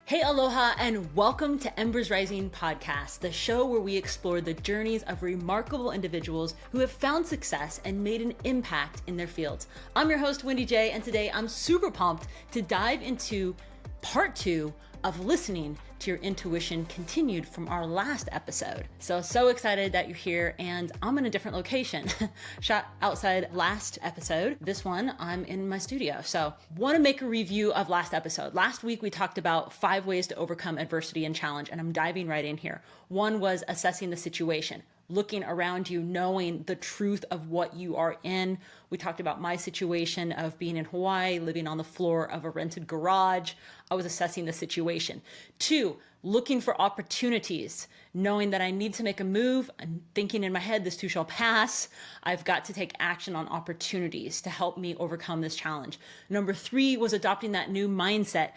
Hey, aloha, and welcome to Embers Rising Podcast, the show where we explore the journeys of remarkable individuals who have found success and made an impact in their fields. I'm your host, Wendy J, and today I'm super pumped to dive into part 2 of listening to your intuition, continued from our last episode. So excited that you're here, and I'm in a different location. Shot outside last episode. This one, I'm in my studio. So want to make a review of last episode. Last week, we talked about 5 ways to overcome adversity and challenge, and I'm diving right in here. One was assessing the situation, looking around you, knowing the truth of what you are in. We talked about my situation of being in Hawaii, living on the floor of a rented garage. I was assessing the situation. 2, looking for opportunities, knowing that I need to make a move. I'm thinking in my head, this too shall pass. I've got to take action on opportunities to help me overcome this challenge. Number 3 was adopting that new mindset.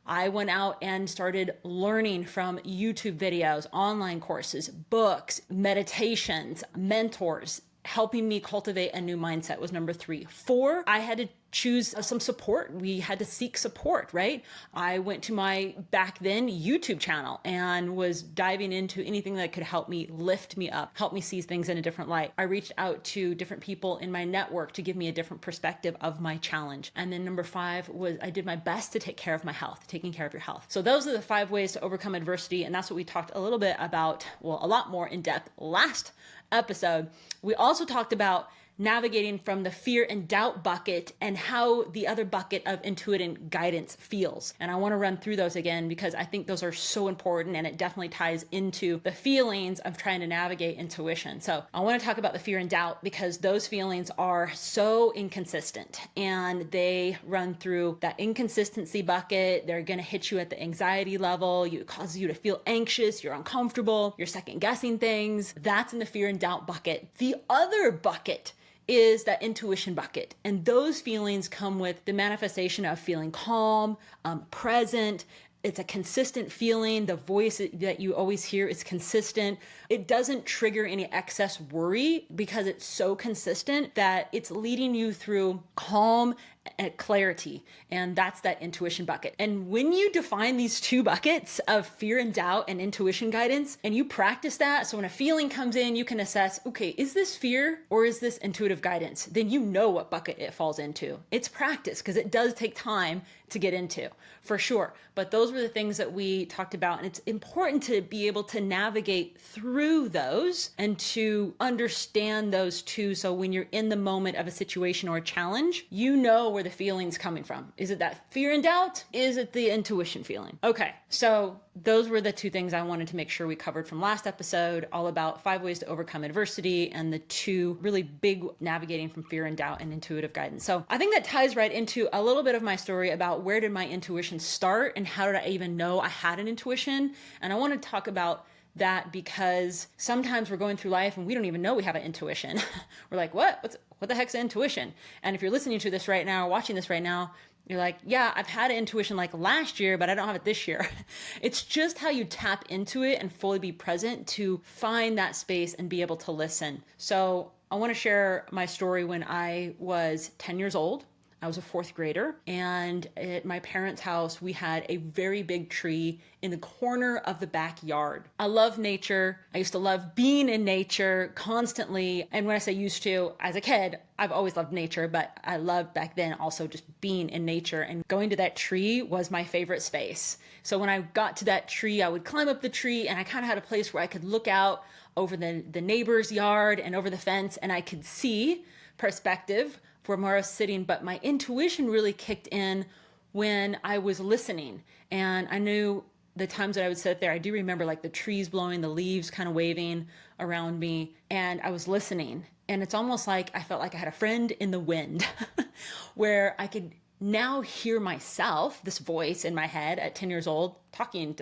I went out and started learning from YouTube videos, online courses, books, meditations, mentors. Helping me cultivate a new mindset was number 3. 4, I had to choose some support. We had to seek support, right? I went to my back then YouTube channel and was diving into anything that could help me lift me up, help me see things in a different light. I reached out to different people in my network to give me a different perspective of my challenge. And then number 5 was I did my best to take care of my health, taking care of your health. So those are the 5 ways to overcome adversity. And that's what we talked a little bit about, well, a lot more in depth last episode. We also talked about navigating from the fear and doubt bucket and how the other bucket of intuitive guidance feels. And I want to run through those again because I think those are so important, and it definitely ties into the feelings of trying to navigate intuition. So I want to talk about the fear and doubt because those feelings are so inconsistent, and they run through that inconsistency bucket. They're going to hit you at the anxiety level. It causes you to feel anxious. You're uncomfortable. You're second guessing things. That's in the fear and doubt bucket. The other bucket is that intuition bucket. And those feelings come with the manifestation of feeling calm, present. It's a consistent feeling. The voice that you always hear is consistent. It doesn't trigger any excess worry because it's so consistent that it's leading you through calm and clarity. And that's that intuition bucket. And when you define these 2 buckets of fear and doubt and intuition guidance, and you practice that, so when a feeling comes in, you can assess, okay, is this fear or is this intuitive guidance? Then you know what bucket it falls into. It's practice because it does take time to get into, for sure. But those were the things that we talked about. And it's important to be able to navigate through those and to understand those 2. So when you're in the moment of a situation or a challenge, you know where the feeling's coming from. Is it that fear and doubt? Is it the intuition feeling? Okay, so those were the 2 things I wanted to make sure we covered from last episode, all about 5 ways to overcome adversity and the 2 really big navigating from fear and doubt and intuitive guidance. So I think that ties right into a little bit of my story about where did my intuition start and how did I even know I had an intuition? And I want to talk about that because sometimes we're going through life and we don't even know we have an intuition. We're like, what the heck's intuition? And if you're listening to this right now or watching this right now, you're like, yeah, I've had an intuition like last year, but I don't have it this year. It's just how you tap into it and fully be present to find that space and be able to listen. So I want to share my story when I was 10 years old. I was a 4th grader, and at my parents' house, we had a very big tree in the corner of the backyard. I love nature. I used to love being in nature constantly. And when I say used to, as a kid, I've always loved nature, but I loved back then also just being in nature, and going to that tree was my favorite space. So when I got to that tree, I would climb up the tree, and I kind of had a place where I could look out over the neighbor's yard and over the fence, and I could see perspective from where I was sitting, but my intuition really kicked in when I was listening. And I knew the times that I would sit there, I do remember like the trees blowing, the leaves kind of waving around me, and I was listening. And it's almost like I felt like I had a friend in the wind where I could now hear myself, this voice in my head at 10 years old,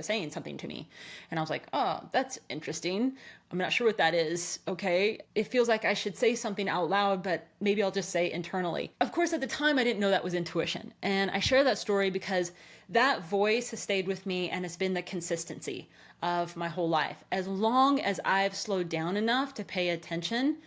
saying something to me. And I was like, oh, that's interesting. I'm not sure what that is. Okay. It feels like I should say something out loud, but maybe I'll just say internally. Of course, at the time, I didn't know that was intuition. And I share that story because that voice has stayed with me, and it's been the consistency of my whole life. As long as I've slowed down enough to pay attention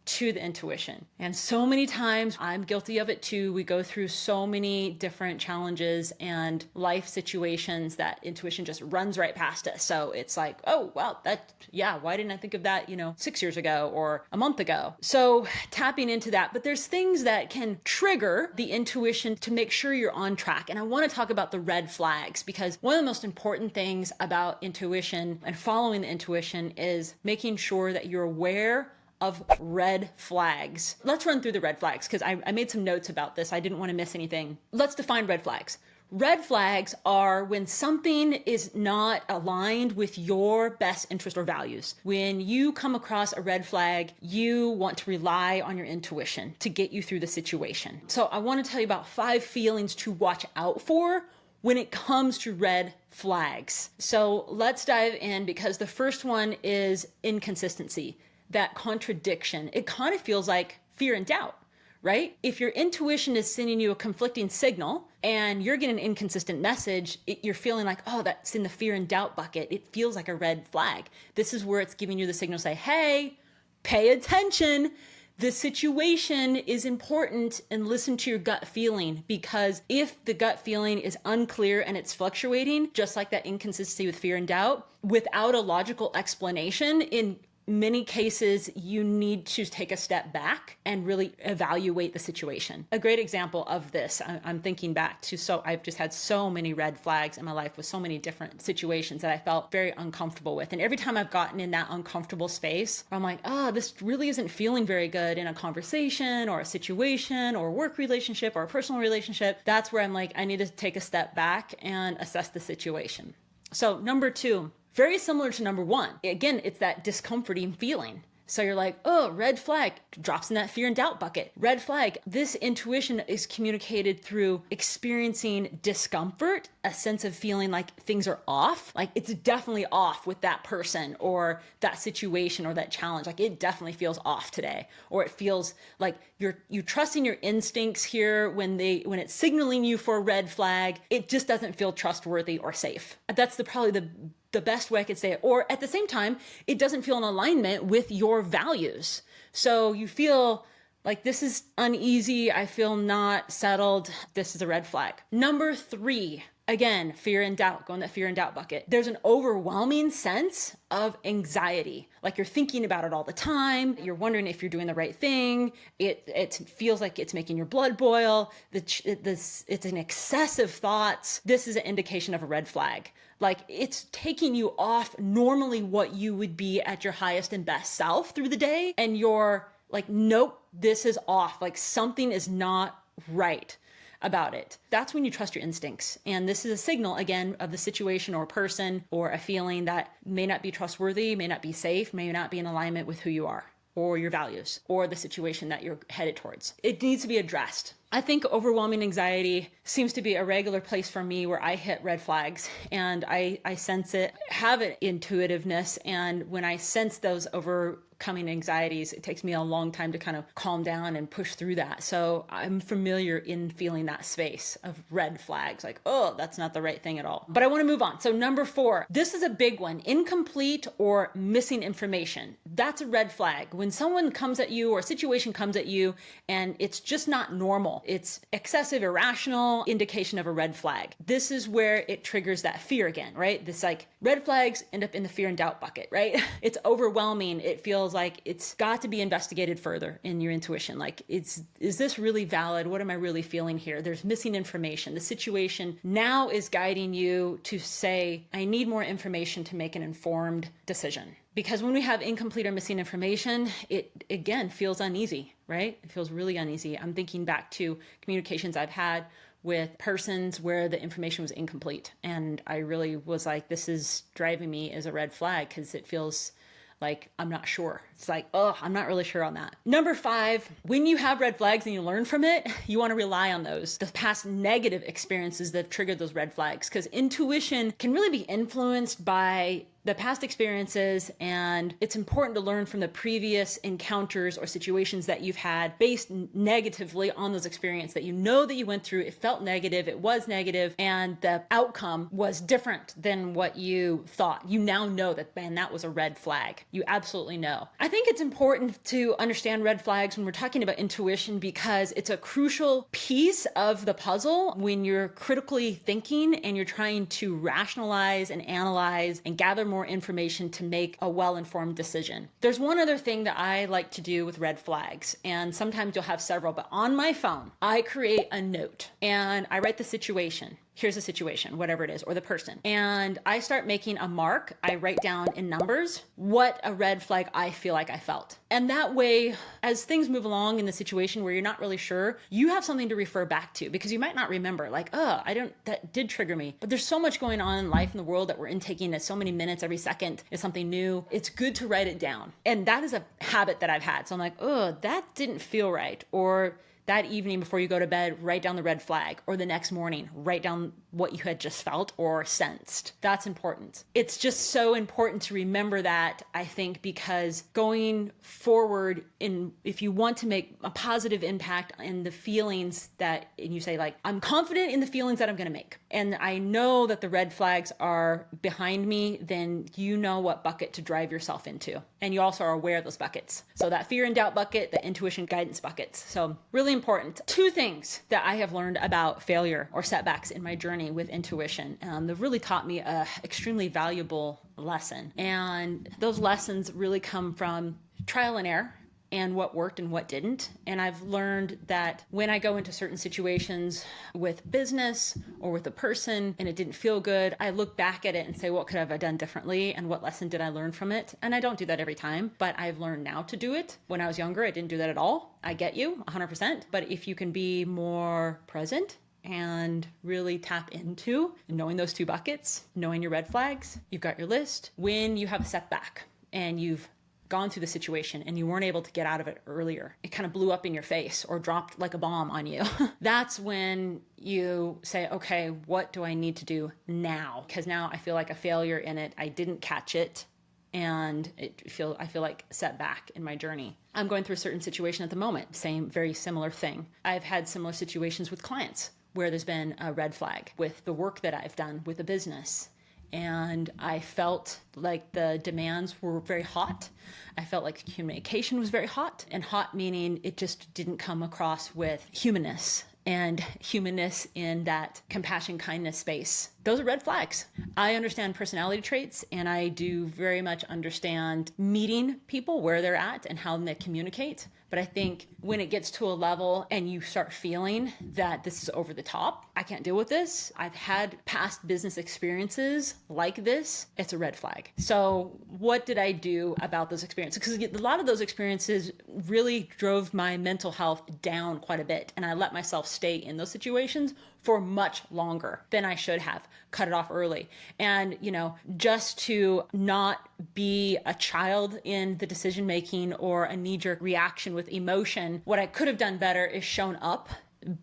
to the intuition. And so many times, I'm guilty of it too. We go through so many different challenges and life situations that intuition just runs right past us. So it's like, oh, well, why didn't I think of that, 6 years ago or a month ago? So tapping into that, but there's things that can trigger the intuition to make sure you're on track. And I want to talk about the red flags, because one of the most important things about intuition and following the intuition is making sure that you're aware of red flags. Let's run through the red flags, because I made some notes about this. I didn't want to miss anything. Let's define red flags. Red flags are when something is not aligned with your best interest or values. When you come across a red flag, you want to rely on your intuition to get you through the situation. So I want to tell you about 5 feelings to watch out for when it comes to red flags. So let's dive in, because the first one is inconsistency. That contradiction. It kind of feels like fear and doubt, right? If your intuition is sending you a conflicting signal and you're getting an inconsistent message, you're feeling like, oh, that's in the fear and doubt bucket. It feels like a red flag. This is where it's giving you the signal to say, hey, pay attention. This situation is important, and listen to your gut feeling, because if the gut feeling is unclear and it's fluctuating, just like that inconsistency with fear and doubt, without a logical explanation, in many cases, you need to take a step back and really evaluate the situation. A great example of this, I'm thinking back to, I've just had so many red flags in my life with so many different situations that I felt very uncomfortable with. And every time I've gotten in that uncomfortable space, I'm like, this really isn't feeling very good in a conversation or a situation or a work relationship or a personal relationship. That's where I'm like, I need to take a step back and assess the situation. So number 2, very similar to number 1. Again, it's that discomforting feeling. So you're like, oh, red flag, drops in that fear and doubt bucket. Red flag, this intuition is communicated through experiencing discomfort, a sense of feeling like things are off. Like it's definitely off with that person or that situation or that challenge. Like it definitely feels off today. Or it feels like you trusting your instincts here when it's signaling you for a red flag. It just doesn't feel trustworthy or safe. That's probably the best way I could say it. Or at the same time, it doesn't feel in alignment with your values. So you feel like this is uneasy. I feel not settled. This is a red flag. Number 3, again, fear and doubt, go in that fear and doubt bucket. There's an overwhelming sense of anxiety. Like you're thinking about it all the time. You're wondering if you're doing the right thing. It feels like it's making your blood boil. It's an excessive thoughts. This is an indication of a red flag. Like it's taking you off normally what you would be at your highest and best self through the day. And you're like, nope, this is off. Like something is not right about it. That's when you trust your instincts. And this is a signal, again, of the situation or person or a feeling that may not be trustworthy, may not be safe, may not be in alignment with who you are or your values or the situation that you're headed towards. It needs to be addressed. I think overwhelming anxiety seems to be a regular place for me where I hit red flags and I sense it, have an intuitiveness. And when I sense those overcoming anxieties, it takes me a long time to kind of calm down and push through that. So I'm familiar in feeling that space of red flags, like, oh, that's not the right thing at all. But I want to move on. So number 4, this is a big one, incomplete or missing information. That's a red flag. When someone comes at you or a situation comes at you and it's just not normal, it's excessive, irrational indication of a red flag. This is where it triggers that fear again, right? This like red flags end up in the fear and doubt bucket, right? It's overwhelming. It feels like it's got to be investigated further in your intuition. Like is this really valid? What am I really feeling here? There's missing information. The situation now is guiding you to say, I need more information to make an informed decision. Because when we have incomplete or missing information, it again feels uneasy, right? It feels really uneasy. I'm thinking back to communications I've had with persons where the information was incomplete. And I really was like, this is driving me as a red flag because it feels like I'm not sure. It's like, oh, I'm not really sure on that. Number 5, when you have red flags and you learn from it, you want to rely on those, the past negative experiences that have triggered those red flags, because intuition can really be influenced by the past experiences, and it's important to learn from the previous encounters or situations that you've had based negatively on those experiences that you know that you went through. It felt negative, it was negative, and the outcome was different than what you thought. You now know that, man, that was a red flag. You absolutely know. I think it's important to understand red flags when we're talking about intuition because it's a crucial piece of the puzzle when you're critically thinking and you're trying to rationalize and analyze and gather more information to make a well-informed decision. There's one other thing that I like to do with red flags, and sometimes you'll have several, but on my phone, I create a note and I write the situation. Here's the situation, whatever it is, or the person. And I start making a mark. I write down in numbers what a red flag I feel like I felt. And that way, as things move along in the situation where you're not really sure, you have something to refer back to because you might not remember, like, that did trigger me. But there's so much going on in life in the world that we're intaking at so many minutes, every second is something new. It's good to write it down. And that is a habit that I've had. So I'm like, that didn't feel right. Or that evening before you go to bed, write down the red flag, or the next morning, write down what you had just felt or sensed. That's important. It's just so important to remember that, I think, because going forward, if you want to make a positive impact in the feelings and you say, like, I'm confident in the feelings that I'm going to make, and I know that the red flags are behind me, then you know what bucket to drive yourself into. And you also are aware of those buckets. So that fear and doubt bucket, the intuition guidance buckets. So really important. Two things that I have learned about failure or setbacks in my journey with intuition that really taught me a extremely valuable lesson. And those lessons really come from trial and error and what worked and what didn't. And I've learned that when I go into certain situations with business or with a person and it didn't feel good, I look back at it and say, what could I have done differently? And what lesson did I learn from it? And I don't do that every time, but I've learned now to do it. When I was younger, I didn't do that at all. I get you 100%. But if you can be more present and really tap into knowing those two buckets, knowing your red flags, you've got your list. When you have a setback and you've gone through the situation and you weren't able to get out of it earlier, it kind of blew up in your face or dropped like a bomb on you. That's when you say, okay, what do I need to do now? Because now I feel like a failure in it. I didn't catch it. And I feel like setback in my journey. I'm going through a certain situation at the moment, very similar thing. I've had similar situations with clients where there's been a red flag with the work that I've done with the business. And I felt like the demands were very hot. I felt like communication was very hot, and hot meaning it just didn't come across with humanness in that compassion, kindness space. Those are red flags. I understand personality traits, and I do very much understand meeting people where they're at and how they communicate. But I think when it gets to a level and you start feeling that this is over the top, I can't deal with this. I've had past business experiences like this. It's a red flag. So what did I do about those experiences? Because a lot of those experiences really drove my mental health down quite a bit. And I let myself stay in those situations for much longer than I should have. Cut it off early. And, just to not be a child in the decision making or a knee-jerk reaction with emotion, what I could have done better is shown up,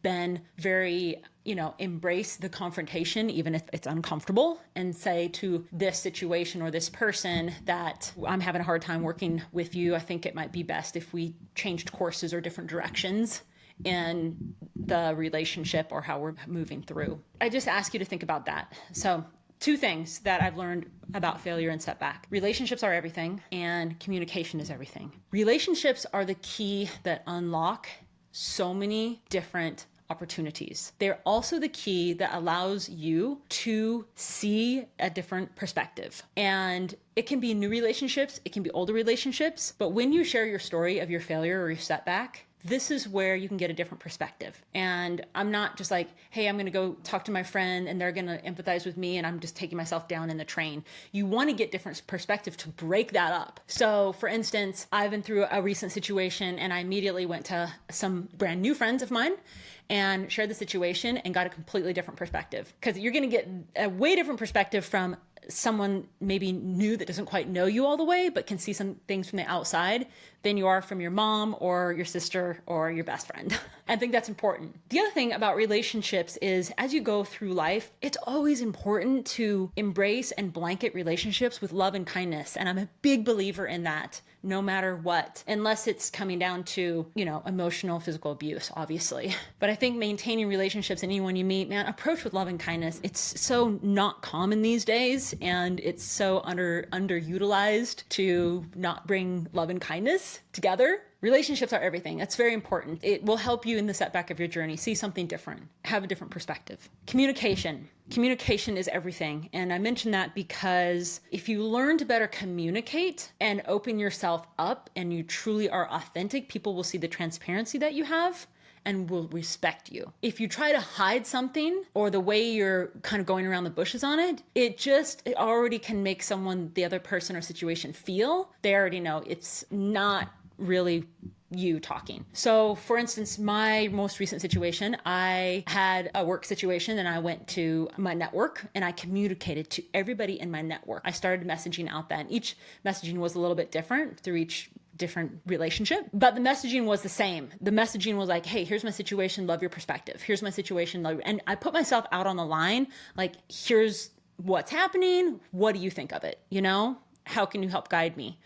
been very, embrace the confrontation, even if it's uncomfortable, and say to this situation or this person that I'm having a hard time working with you. I think it might be best if we changed courses or different directions in the relationship or how we're moving through. I just ask you to think about that. So 2 things that I've learned about failure and setback. Relationships are everything, and communication is everything. Relationships are the key that unlock so many different opportunities. They're also the key that allows you to see a different perspective. And it can be new relationships, it can be older relationships, but when you share your story of your failure or your setback, this is where you can get a different perspective. And I'm not just like, hey, I'm going to go talk to my friend and they're going to empathize with me and I'm just taking myself down in the train. You want to get different perspective to break that up. So for instance, I've been through a recent situation and I immediately went to some brand new friends of mine and shared the situation and got a completely different perspective. Because you're going to get a way different perspective from someone maybe new that doesn't quite know you all the way, but can see some things from the outside than you are from your mom or your sister or your best friend. I think that's important. The other thing about relationships is as you go through life, it's always important to embrace and blanket relationships with love and kindness. And I'm a big believer in that, no matter what, unless it's coming down to, emotional, physical abuse, obviously. But I think maintaining relationships, anyone you meet, man, approach with love and kindness. It's so not common these days, and it's so underutilized to not bring love and kindness together. Relationships are everything. That's very important. It will help you in the setback of your journey, see something different, have a different perspective. Communication. Communication is everything. And I mention that because if you learn to better communicate and open yourself up and you truly are authentic, people will see the transparency that you have and will respect you. If you try to hide something or the way you're kind of going around the bushes on it, it already can make the other person or situation feel. They already know it's not really you talking. So for instance, my most recent situation, I had a work situation and I went to my network and I communicated to everybody in my network. I started messaging out that, and each messaging was a little bit different through each different relationship, but the messaging was the same. The messaging was like, hey, here's my situation, love your perspective. Here's my situation, and I put myself out on the line, like, here's what's happening. What do you think of it? How can you help guide me?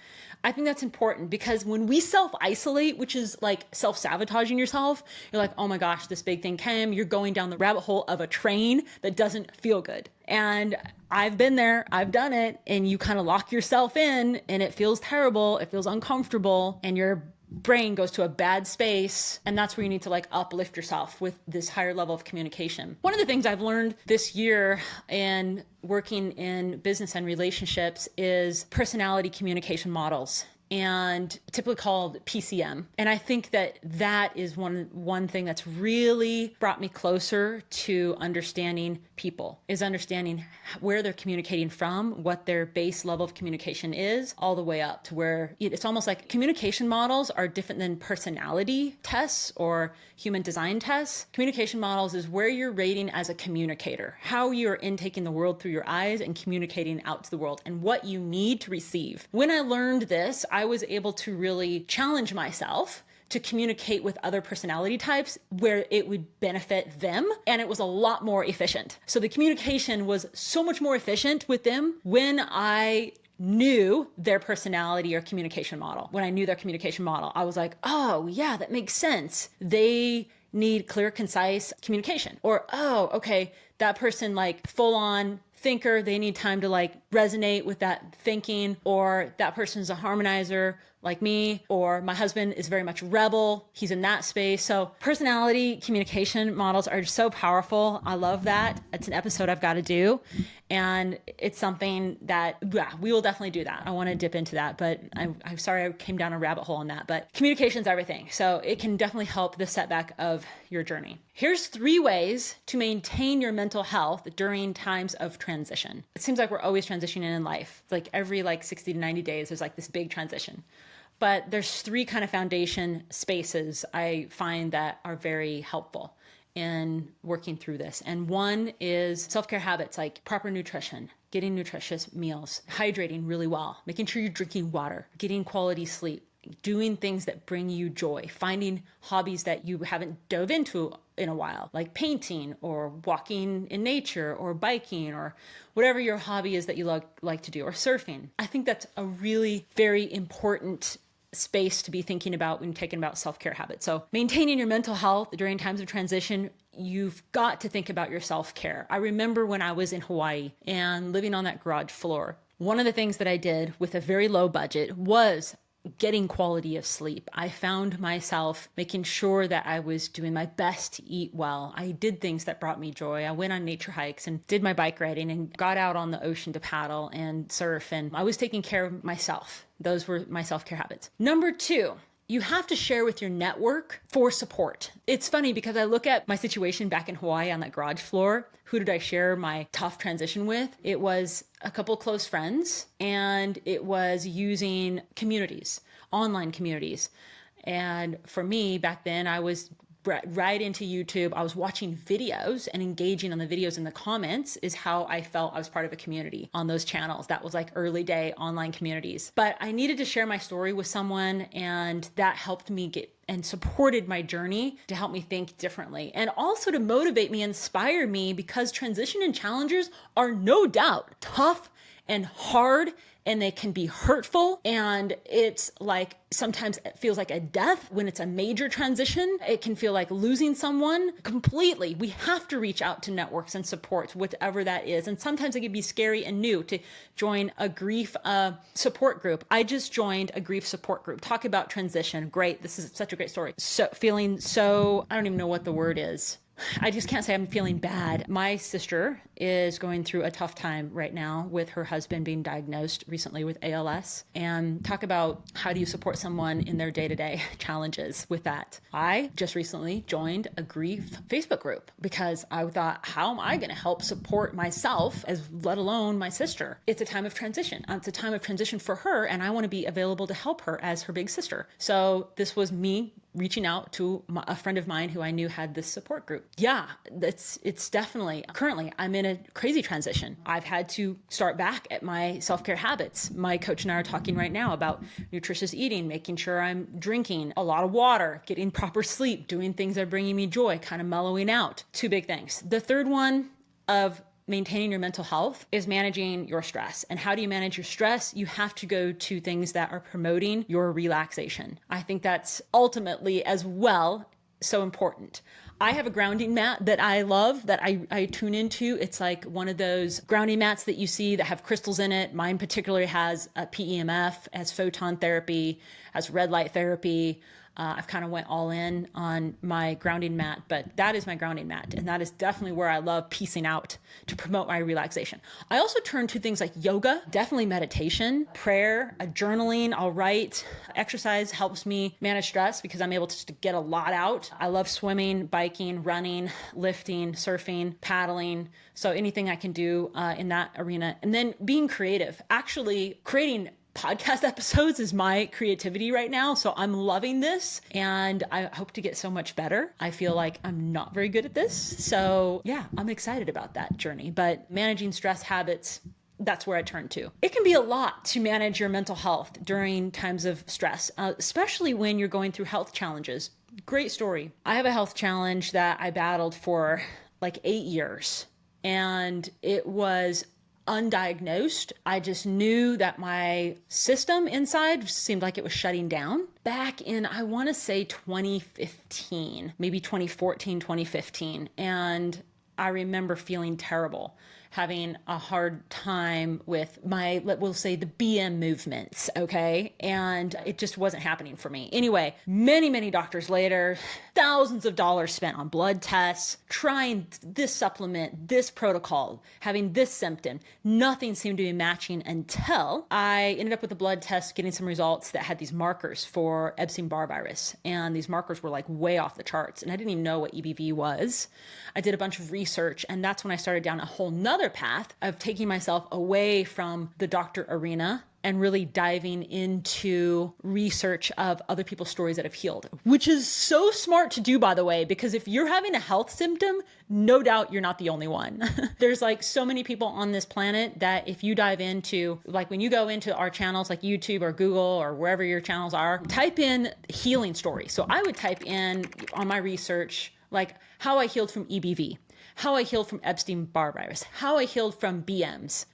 I think that's important because when we self-isolate, which is like self-sabotaging yourself, you're like, oh my gosh, this big thing came. You're going down the rabbit hole of a train that doesn't feel good. And I've been there, I've done it, and you kind of lock yourself in and it feels terrible. It feels uncomfortable and your brain goes to a bad space. And that's where you need to uplift yourself with this higher level of communication. One of the things I've learned this year in working in business and relationships is personality communication models, and typically called PCM. And I think that is one thing that's really brought me closer to understanding people, is understanding where they're communicating from, what their base level of communication is, all the way up to where it's almost like communication models are different than personality tests or human design tests. Communication models is where you're rating as a communicator, how you're intaking the world through your eyes and communicating out to the world, and what you need to receive. When I learned this, I was able to really challenge myself to communicate with other personality types where it would benefit them, and it was a lot more efficient. So the communication was so much more efficient with them when I knew their personality or communication model. When I knew their communication model, I was like, oh yeah, that makes sense. They need clear, concise communication. Or, oh, okay, that person full on thinker, they need time to resonate with that thinking. Or that person's a harmonizer like me, or my husband is very much rebel. He's in that space. So personality communication models are so powerful. I love that. It's an episode I've got to do. And it's something that, we will definitely do that. I want to dip into that, but I'm sorry I came down a rabbit hole on that, but communication's everything. So it can definitely help the setback of your journey. Here's 3 ways to maintain your mental health during times of transition. It seems like we're always transitioning in life. It's like every 60 to 90 days, there's this big transition. But there's 3 kind of foundation spaces I find that are very helpful in working through this. And one is self-care habits like proper nutrition, getting nutritious meals, hydrating really well, making sure you're drinking water, getting quality sleep, doing things that bring you joy, finding hobbies that you haven't dove into in a while, like painting or walking in nature or biking or whatever your hobby is that you like to do, or surfing. I think that's a really very important space to be thinking about when taking about self-care habits. So maintaining your mental health during times of transition, you've got to think about your self-care. I remember when I was in Hawaii and living on that garage floor, one of the things that I did with a very low budget was getting quality of sleep. I found myself making sure that I was doing my best to eat well. I did things that brought me joy. I went on nature hikes and did my bike riding and got out on the ocean to paddle and surf. And I was taking care of myself. Those were my self-care habits. Number 2, you have to share with your network for support. It's funny because I look at my situation back in Hawaii on that garage floor. Who did I share my tough transition with? It was a couple close friends, and it was using communities, online communities. And for me back then, I was right into YouTube. I was watching videos and engaging on the videos in the comments is how I felt I was part of a community on those channels. That was like early day online communities. But I needed to share my story with someone, and that helped me get and supported my journey to help me think differently and also to motivate me, inspire me, because transition and challenges are no doubt tough and hard, and they can be hurtful. And it's like, sometimes it feels like a death when it's a major transition. It can feel like losing someone completely. We have to reach out to networks and supports, whatever that is. And sometimes it can be scary and new to join a grief support group. I just joined a grief support group. Talk about transition. Great. This is such a great story. So feeling so, I don't even know what the word is. I just can't say I'm feeling bad. My sister is going through a tough time right now with her husband being diagnosed recently with ALS. And talk about how do you support someone in their day-to-day challenges with that. I just recently joined a grief Facebook group because I thought, how am I going to help support myself, as let alone my sister? It's a time of transition. It's a time of transition for her, and I want to be available to help her as her big sister. So this was me reaching out to a friend of mine who I knew had this support group. Yeah, it's definitely, currently I'm in a crazy transition. I've had to start back at my self-care habits. My coach and I are talking right now about nutritious eating, making sure I'm drinking a lot of water, getting proper sleep, doing things that are bringing me joy, kind of mellowing out. Two big things. The third one of maintaining your mental health is managing your stress. And how do you manage your stress? You have to go to things that are promoting your relaxation. I think that's ultimately as well so important. I have a grounding mat that I love, that I tune into. It's like one of those grounding mats that you see that have crystals in it. Mine particularly has a PEMF, has photon therapy, has red light therapy. I've kind of went all in on my grounding mat, but that is my grounding mat. And that is definitely where I love piecing out to promote my relaxation. I also turn to things like yoga, definitely meditation, prayer, journaling. I'll write. Exercise helps me manage stress because I'm able to get a lot out. I love swimming, biking, running, lifting, surfing, paddling. So anything I can do in that arena. And then being creative, actually creating podcast episodes is my creativity right now. So I'm loving this and I hope to get so much better. I feel like I'm not very good at this. So yeah, I'm excited about that journey, but managing stress habits, that's where I turn to. It can be a lot to manage your mental health during times of stress, especially when you're going through health challenges. Great story. I have a health challenge that I battled for like 8 years, and it was undiagnosed. I just knew that my system inside seemed like it was shutting down back in, I want to say 2015, maybe 2014, 2015. And I remember feeling terrible, having a hard time with my, we'll say, the BM movements, okay? And it just wasn't happening for me. Anyway, many doctors later, thousands of dollars spent on blood tests, trying this supplement, this protocol, having this symptom. Nothing seemed to be matching until I ended up with a blood test, getting some results that had these markers for Epstein-Barr virus. And these markers were like way off the charts. And I didn't even know what EBV was. I did a bunch of research, and that's when I started down a whole nother path of taking myself away from the doctor arena and really diving into research of other people's stories that have healed, which is so smart to do, by the way, because if you're having a health symptom, no doubt you're not the only one. There's like so many people on this planet that if you dive into, like when you go into our channels like YouTube or Google or wherever your channels are, type in healing story. So I would type in on my research, like how I healed from EBV, how I healed from Epstein-Barr virus, how I healed from BMs,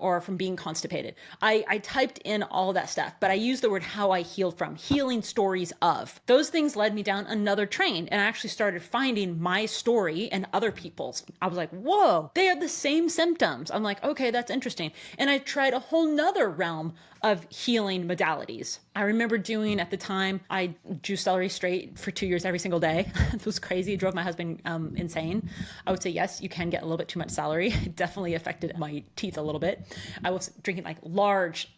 or from being constipated. I typed in all that stuff, but I used the word how I healed from, healing stories of. Those things led me down another train, and I actually started finding my story and other people's. I was like, whoa, they have the same symptoms. I'm like, okay, that's interesting. And I tried a whole nother realm of healing modalities. I remember doing, at the time, I juiced celery straight for 2 years every single day. It was crazy. It drove my husband insane. I would say, yes, you can get a little bit too much celery. It definitely affected my teeth a little bit. I was drinking like large,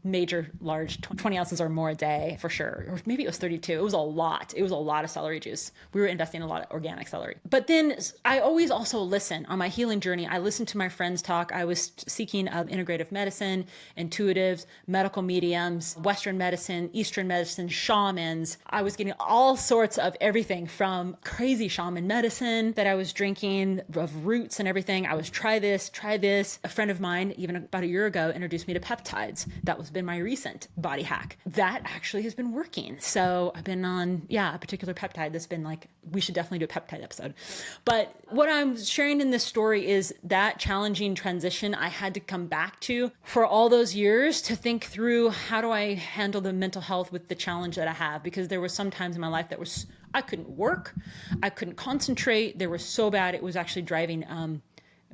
major, large, 20 ounces or more a day for sure. Or maybe it was 32. It was a lot. It was a lot of celery juice. We were investing in a lot of organic celery. But then I always also listen on my healing journey. I listened to my friends talk. I was seeking integrative medicine, intuitives, medical mediums, Western medicine, Eastern medicine, shamans. I was getting all sorts of everything from crazy shaman medicine that I was drinking, of roots and everything. I was try this. A friend of mine, even about a year ago, introduced me to peptides. That was been my recent body hack. That actually has been working. So I've been on, a particular peptide that's been like, we should definitely do a peptide episode. But what I'm sharing in this story is that challenging transition I had to come back to for all those years to think through, how do I handle the mental health with the challenge that I have? Because there were some times in my life that I couldn't work. I couldn't concentrate. They were so bad. It was actually driving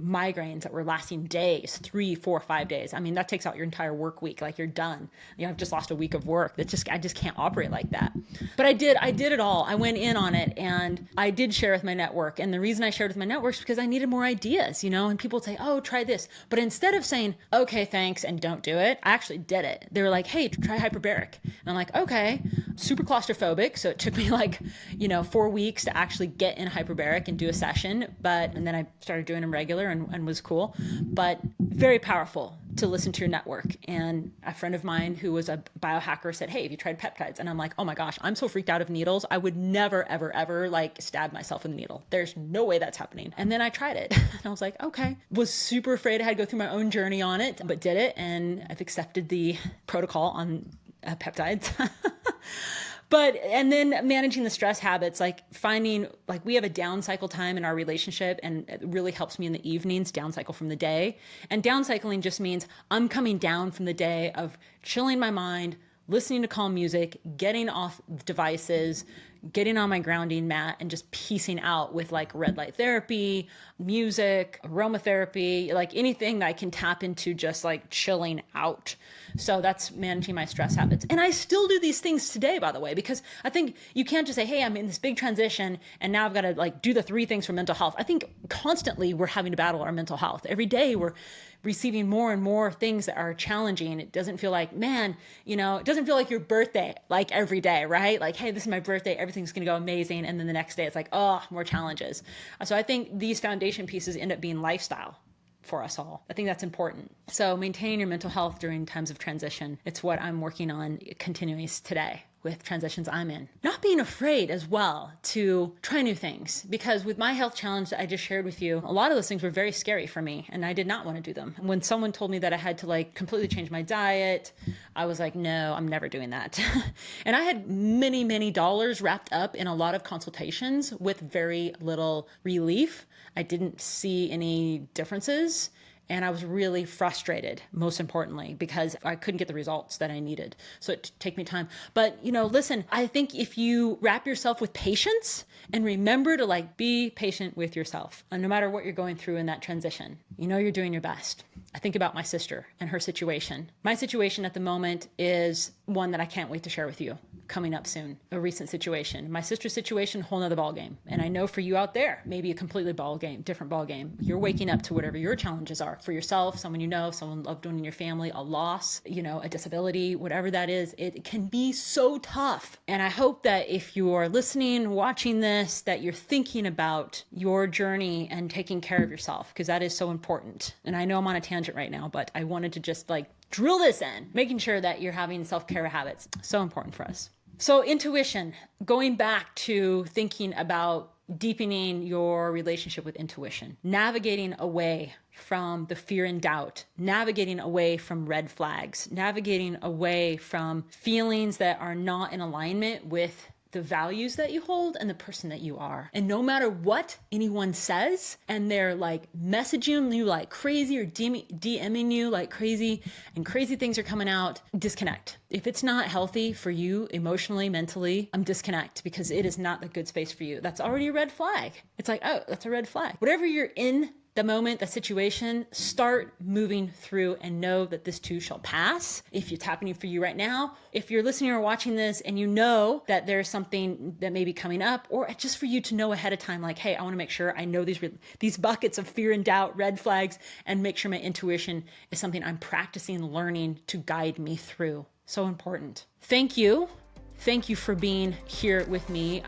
migraines that were lasting days, 3, 4, 5 days. I mean, that takes out your entire work week. Like, you're done. I've just lost a week of work. I just can't operate like that. But I did it all. I went in on it, and I did share with my network. And the reason I shared with my network is because I needed more ideas, and people would say, oh, try this. But instead of saying, okay, thanks, and don't do it, I actually did it. They were like, hey, try hyperbaric. And I'm like, okay, super claustrophobic. So it took me 4 weeks to actually get in hyperbaric and do a session. And then I started doing them regular and was cool, but very powerful to listen to your network. And a friend of mine who was a biohacker said, hey, have you tried peptides? And I'm like, oh my gosh, I'm so freaked out of needles. I would never, ever, ever stab myself with a needle. There's no way that's happening. And then I tried it and I was like, okay, was super afraid I had to go through my own journey on it, but did it. And I've accepted the protocol on peptides. And then managing the stress habits, finding, we have a down cycle time in our relationship, and it really helps me in the evenings, down cycle from the day. And down cycling just means I'm coming down from the day of chilling my mind, listening to calm music, getting off devices, getting on my grounding mat, and just piecing out with red light therapy, music, aromatherapy, anything that I can tap into, just chilling out. So that's managing my stress habits. And I still do these things today, by the way, because I think you can't just say, hey, I'm in this big transition and now I've got to do the 3 things for mental health. I think constantly we're having to battle our mental health. Every day we're receiving more and more things that are challenging. It doesn't feel like, man, it doesn't feel like your birthday, every day, right? Hey, this is my birthday. Everything's going to go amazing. And then the next day it's oh, more challenges. So I think these foundation pieces end up being lifestyle for us all. I think that's important. So maintaining your mental health during times of transition, it's what I'm working on continuing today with transitions I'm in. Not being afraid as well to try new things, because with my health challenge that I just shared with you, a lot of those things were very scary for me and I did not want to do them. When someone told me that I had to completely change my diet, I was like, no, I'm never doing that. And I had many, many dollars wrapped up in a lot of consultations with very little relief. I didn't see any differences. And I was really frustrated, most importantly, because I couldn't get the results that I needed. So it took me time. But, listen, I think if you wrap yourself with patience and remember to be patient with yourself, and no matter what you're going through in that transition, you're doing your best. I think about my sister and her situation. My situation at the moment is one that I can't wait to share with you coming up soon, a recent situation. My sister's situation, whole nother ballgame. And I know for you out there, maybe a completely different ballgame. You're waking up to whatever your challenges are for yourself, someone someone loved one in your family, a loss, a disability, whatever that is. It can be so tough. And I hope that if you are listening, watching this, that you're thinking about your journey and taking care of yourself, because that is so important. And I know I'm on a tangent right now, but I wanted to just drill this in, making sure that you're having self-care habits. So important for us. So intuition, going back to thinking about deepening your relationship with intuition, navigating away from the fear and doubt, navigating away from red flags, navigating away from feelings that are not in alignment with the values that you hold and the person that you are. And no matter what anyone says, and they're messaging you like crazy or DMing you like crazy, and crazy things are coming out, disconnect. If it's not healthy for you emotionally, mentally, disconnect, because it is not a good space for you. That's already a red flag. It's oh, that's a red flag. Whatever you're in the moment, the situation, start moving through and know that this too shall pass. If it's happening for you right now, if you're listening or watching this and you know that there's something that may be coming up, or just for you to know ahead of time, like, hey, I want to make sure I know these buckets of fear and doubt, red flags, and make sure my intuition is something I'm practicing, learning to guide me through. So important. Thank you. Thank you for being here with me.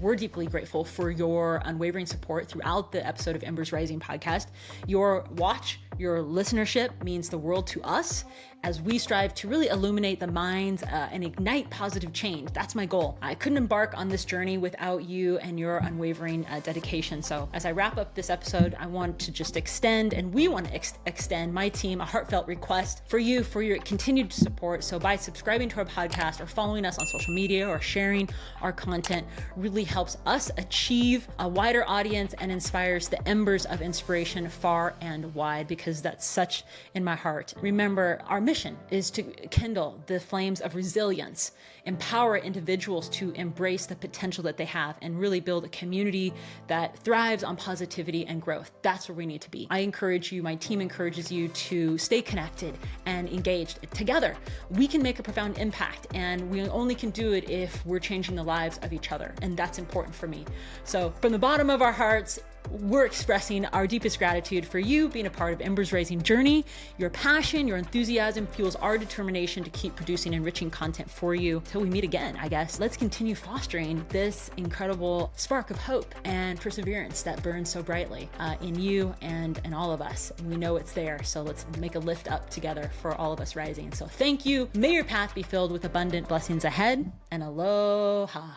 We're deeply grateful for your unwavering support throughout the episode of Embers Rising podcast. Your watch, your listenership means the world to us as we strive to really illuminate the minds and ignite positive change. That's my goal. I couldn't embark on this journey without you and your unwavering dedication. So as I wrap up this episode, I want to just extend, and we want to extend my team a heartfelt request for you, for your continued support. So by subscribing to our podcast or following us on social media or sharing our content really helps us achieve a wider audience and inspires the embers of inspiration far and wide, because that's such in my heart. Remember, our mission is to kindle the flames of resilience, empower individuals to embrace the potential that they have, and really build a community that thrives on positivity and growth. That's where we need to be. I encourage you, my team encourages you to stay connected and engaged. Together, we can make a profound impact, and we only can do it if we're changing the lives of each other. And that's important for me. So from the bottom of our hearts, we're expressing our deepest gratitude for you being a part of Embers Rising journey. Your passion, your enthusiasm fuels our determination to keep producing enriching content for you till we meet again, I guess. Let's continue fostering this incredible spark of hope and perseverance that burns so brightly in you and all of us. We know it's there, so let's make a lift up together for all of us rising. So thank you. May your path be filled with abundant blessings ahead, and aloha.